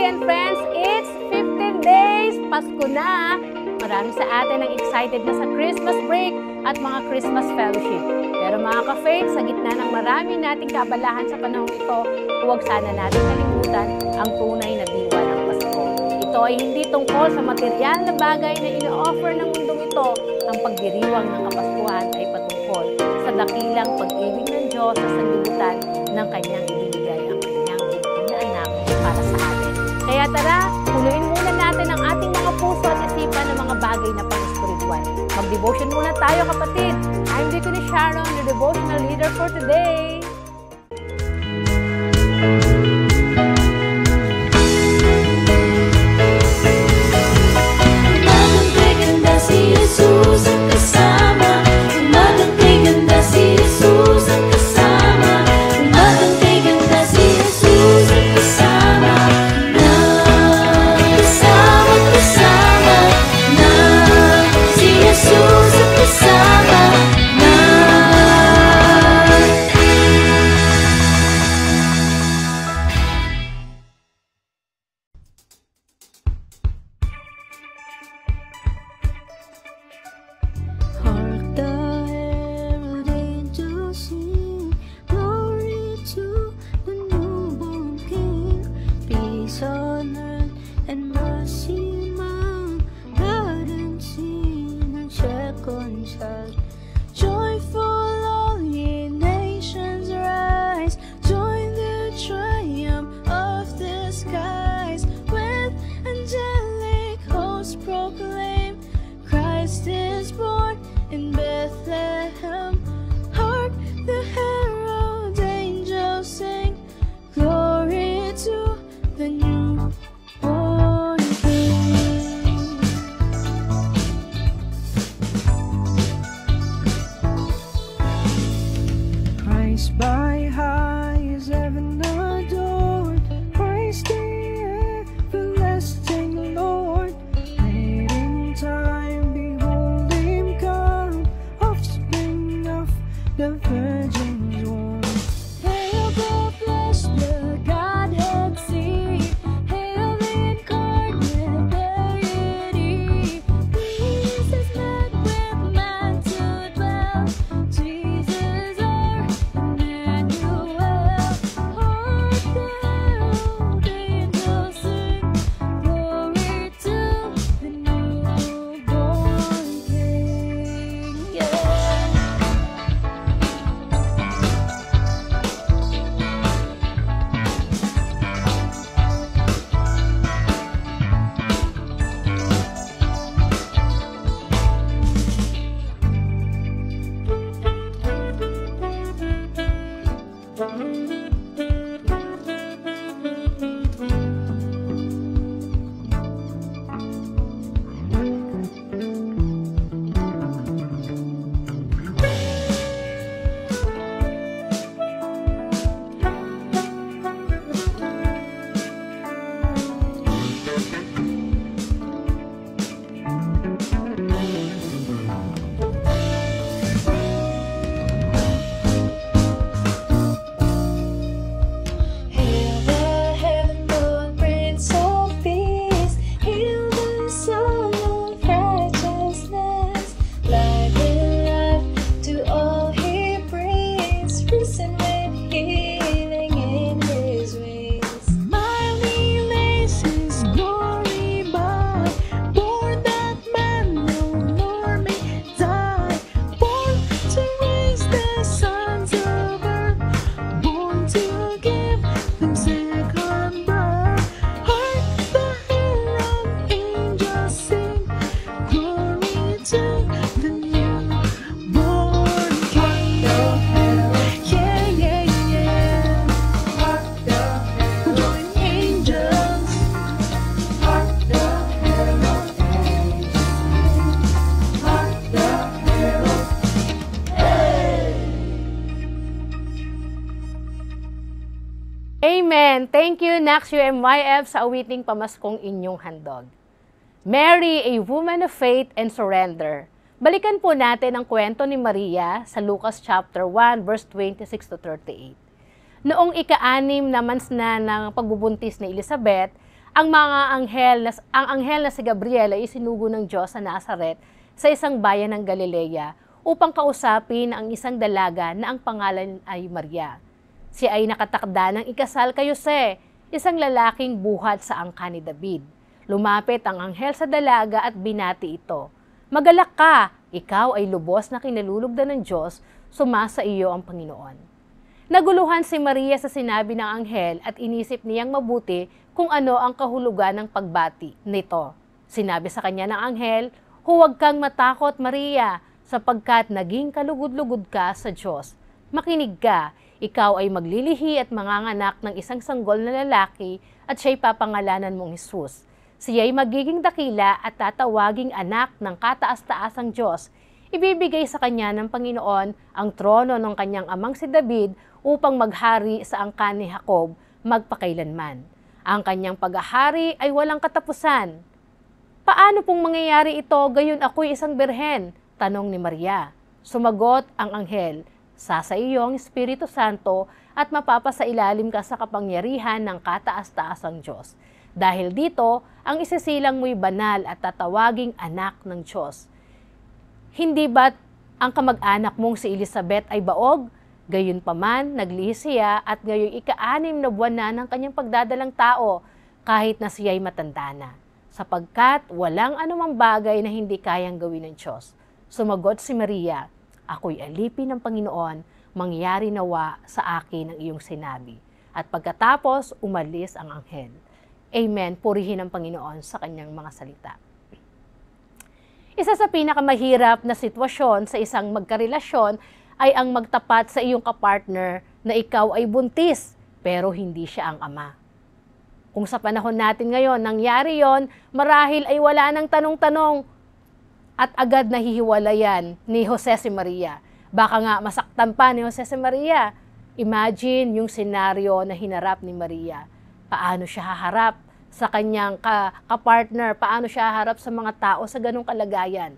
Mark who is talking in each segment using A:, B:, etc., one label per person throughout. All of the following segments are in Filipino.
A: family and friends, it's 15 days! Pasko na! Marami sa atin ang excited na sa Christmas break at mga Christmas fellowship. Pero mga ka-faith, sa gitna ng marami nating kaabalahan sa panahon ito, huwag sana natin kalimutan ang tunay na diwa ng Pasko. Ito ay hindi tungkol sa material na bagay na ino-offer ng mundong ito. Ang pagdiriwang ng Kapaskuhan ay patungkol sa dakilang pag-ibig ng Diyos sa sanlibutan ng Kanyang ibinigay ang Kanyang bunting na anak para sa atin. Kaya tara, punuin muna natin ang ating mga puso at isipan ng mga bagay na pang-spiritual. Mag-devotion muna tayo, kapatid. I'm Deaconess Sharon, your devotional leader for today.
B: Joyful, all ye nations rise, join the triumph of the skies. With angelic hosts proclaim, Christ is born in Bethlehem. Hark, the herald angels sing, glory to the newborn King. Christ by high is heaven adored, Christ the everlasting Lord. Late in time, behold him come, offspring of the Virgin's womb. Hail the flesh, the Godhead seed, hail the incarnate deity. Jesus met with man to dwell, Jesus our Emmanuel. Hark, the herald angels sing, glory to the newborn King. Yeah. Hail the heaven-born Prince of Peace, hail the Son of Righteousness. Life and life to all he brings, risen with healing in his wings. Mildly lays his glory by, born that man no more may die, born to raise the sons of earth, born to give them second birth. Hark, the herald angels sing, glory to the newborn King. Yeah, yeah, yeah. Join angels. Hark, the herald angels sing. Hark, the herald.
A: Amen! Thank you, Nax UMYF, sa awiting pamaskong inyong handog. Mary, a woman of faith and surrender. Balikan po natin ang kwento ni Maria sa Lucas chapter 1, verse 26 to 38. Noong ika-6 na months na ng pagbubuntis ni Elizabeth, Ang anghel na si Gabriel ay isinugo ng Diyos sa Nazaret sa isang bayan ng Galilea upang kausapin ang isang dalaga na ang pangalan ay Maria. Siya ay nakatakda ng ikasal kay Jose, isang lalaking buhat sa angkan ni David. Lumapit ang anghel sa dalaga at binati ito. Magalak ka, ikaw ay lubos na kinalulugdan ng Diyos, sumasa iyo ang Panginoon. Naguluhan si Maria sa sinabi ng anghel at inisip niyang mabuti kung ano ang kahulugan ng pagbati nito. Sinabi sa kanya ng anghel, huwag kang matakot Maria, sapagkat naging kalugod-lugod ka sa Diyos. Makinig ka, ikaw ay maglilihi at manganganak ng isang sanggol na lalaki at siya'y papangalanan mong Jesus. Siya'y magiging dakila at tatawaging anak ng kataas-taasang Diyos. Ibibigay sa kanya ng Panginoon ang trono ng kanyang amang si David upang maghari sa angkan ni Jacob magpakailanman. Ang kanyang paghahari ay walang katapusan. Paano pong mangyayari ito gayon ako'y isang birhen? Tanong ni Maria. Sumagot ang anghel, sasa iyong Espiritu Santo at mapapasailalim ka sa kapangyarihan ng kataas-taasang Diyos. Dahil dito, ang isisilang mo'y banal at tatawaging anak ng Diyos. Hindi ba't ang kamag-anak mong si Elizabeth ay baog? Gayunpaman, naglihi siya at ngayong ika-6 na buwan na ng kanyang pagdadalang tao kahit na siya'y matanda na, sapagkat walang anumang bagay na hindi kayang gawin ng Diyos. Sumagot si Maria, ako'y alipin ng Panginoon, mangyari nawa sa akin ang iyong sinabi. At pagkatapos, umalis ang anghel. Amen, purihin ang Panginoon sa kanyang mga salita. Isa sa pinakamahirap na sitwasyon sa isang magkarelasyon ay ang magtapat sa iyong kapartner na ikaw ay buntis pero hindi siya ang ama. Kung sa panahon natin ngayon nangyari yon, marahil ay wala nang tanong-tanong at agad nahihiwalayan ni Jose si Maria. Baka nga masaktan pa ni Jose si Maria. Imagine yung senaryo na hinarap ni Maria. Paano siya haharap sa kanyang kapartner, paano siya haharap sa mga tao sa ganong kalagayan.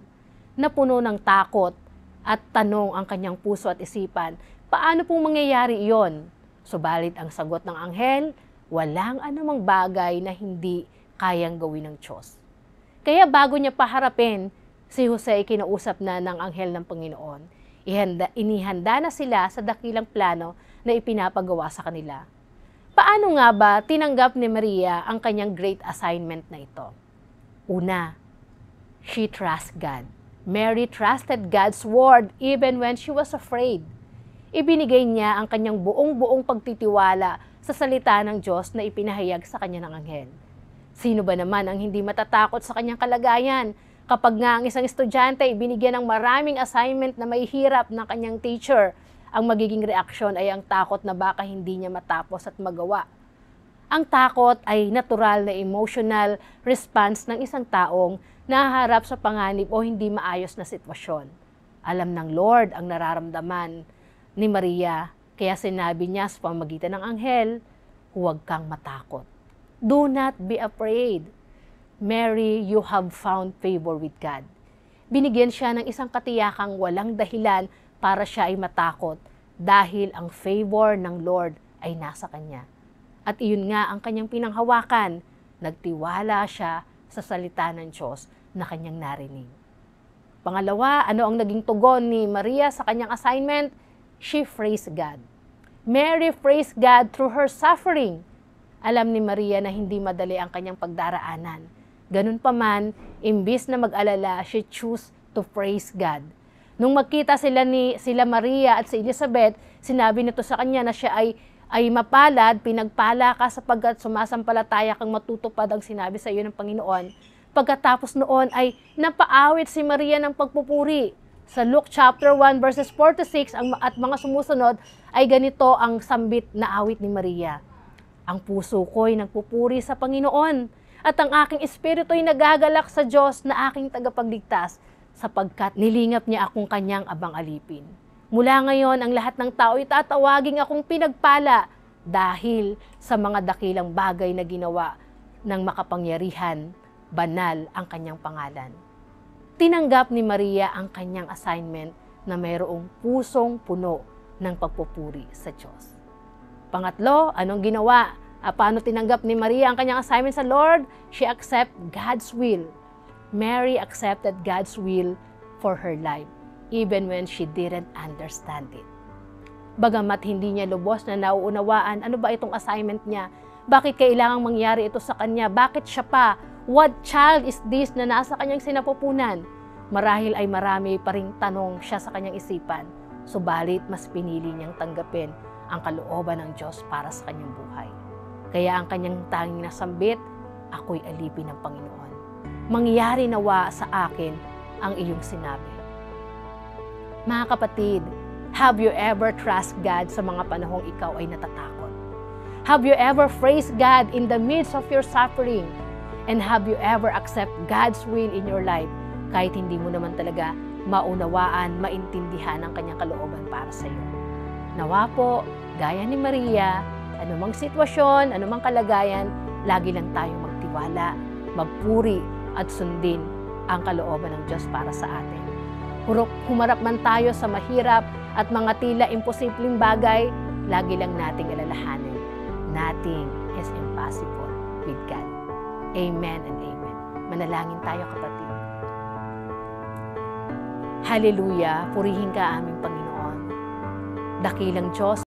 A: Napuno ng takot at tanong ang kanyang puso at isipan, paano pong mangyayari iyon? Subalit ang sagot ng anghel, walang anumang bagay na hindi kayang gawin ng Diyos. Kaya bago niya paharapin, si Jose ay kinausap na ng anghel ng Panginoon. Inihanda na sila sa dakilang plano na ipinapagawa sa kanila. Paano nga ba tinanggap ni Maria ang kanyang great assignment na ito? Una, she trusts God. Mary trusted God's word even when she was afraid. Ibinigay niya ang kanyang buong-buong pagtitiwala sa salita ng Diyos na ipinahayag sa kanya ng anghel. Sino ba naman ang hindi matatakot sa kanyang kalagayan kapag nga ang isang estudyante ibinigyan ng maraming assignment na may hirap ng kanyang teacher? Ang magiging reaksyon ay ang takot na baka hindi niya matapos at magawa. Ang takot ay natural na emotional response ng isang taong nahaharap sa panganib o hindi maayos na sitwasyon. Alam ng Lord ang nararamdaman ni Maria, kaya sinabi niya sa pamamagitan ng anghel, huwag kang matakot. Do not be afraid. Mary, you have found favor with God. Binigyan siya ng isang katiyakang walang dahilan para siya ay matakot dahil ang favor ng Lord ay nasa kanya. At iyon nga ang kanyang pinanghawakan, nagtiwala siya sa salita ng Diyos na kanyang narinig. Pangalawa, ano ang naging tugon ni Maria sa kanyang assignment? She praised God. Mary praised God through her suffering. Alam ni Maria na hindi madali ang kanyang pagdaraanan. Ganun pa man, imbis na mag-alala, she chose to praise God. Nung magkita sila Maria at si Elizabeth, sinabi nito sa kanya na siya ay mapalad, pinagpala ka sapagkat sumasampalataya kang matutupad ang sinabi sa iyo ng Panginoon. Pagkatapos noon ay napaawit si Maria ng pagpupuri. Sa Luke chapter 1 verses 4 to 6 at mga sumusunod ay ganito ang sambit na awit ni Maria. Ang puso ko'y nagpupuri sa Panginoon at ang aking espiritu ay nagagalak sa Diyos na aking tagapagligtas sapagkat nilingap niya akong kanyang abang-alipin. Mula ngayon, ang lahat ng tao ay tatawaging akong pinagpala dahil sa mga dakilang bagay na ginawa ng makapangyarihan, banal ang kanyang pangalan. Tinanggap ni Maria ang kanyang assignment na mayroong pusong puno ng pagpupuri sa Diyos. Pangatlo, anong ginawa Paano tinanggap ni Maria ang kanyang assignment sa Lord? She accepted God's will. Mary accepted God's will for her life, even when she didn't understand it. Bagamat hindi niya lubos na nauunawaan ano ba itong assignment niya, bakit kailangang mangyari ito sa kanya, bakit siya pa, what child is this na nasa kanyang sinapupunan? Marahil ay marami pa ring tanong siya sa kanyang isipan, subalit mas pinili niyang tanggapin ang kalooban ng Diyos para sa kanyang buhay. Kaya ang kanyang tanging nasambit, ako'y alipin ng Panginoon. Mangyari nawa sa akin ang iyong sinabi. Mga kapatid, have you ever trust God sa mga panahong ikaw ay natatakot? Have you ever praised God in the midst of your suffering? And have you ever accept God's will in your life kahit hindi mo naman talaga maunawaan, maintindihan ang kanyang kalooban para sa iyo? Nawa po, gaya ni Maria, anumang sitwasyon, anumang kalagayan, lagi lang tayong magtiwala, magpuri at sundin ang kalooban ng Diyos para sa atin. Humarap man tayo sa mahirap at mga tila imposibleng bagay, lagi lang nating alalahanin. Nothing is impossible with God. Amen and amen. Manalangin tayo, kapatid. Hallelujah, purihin ka aming Panginoon. Dakilang Diyos,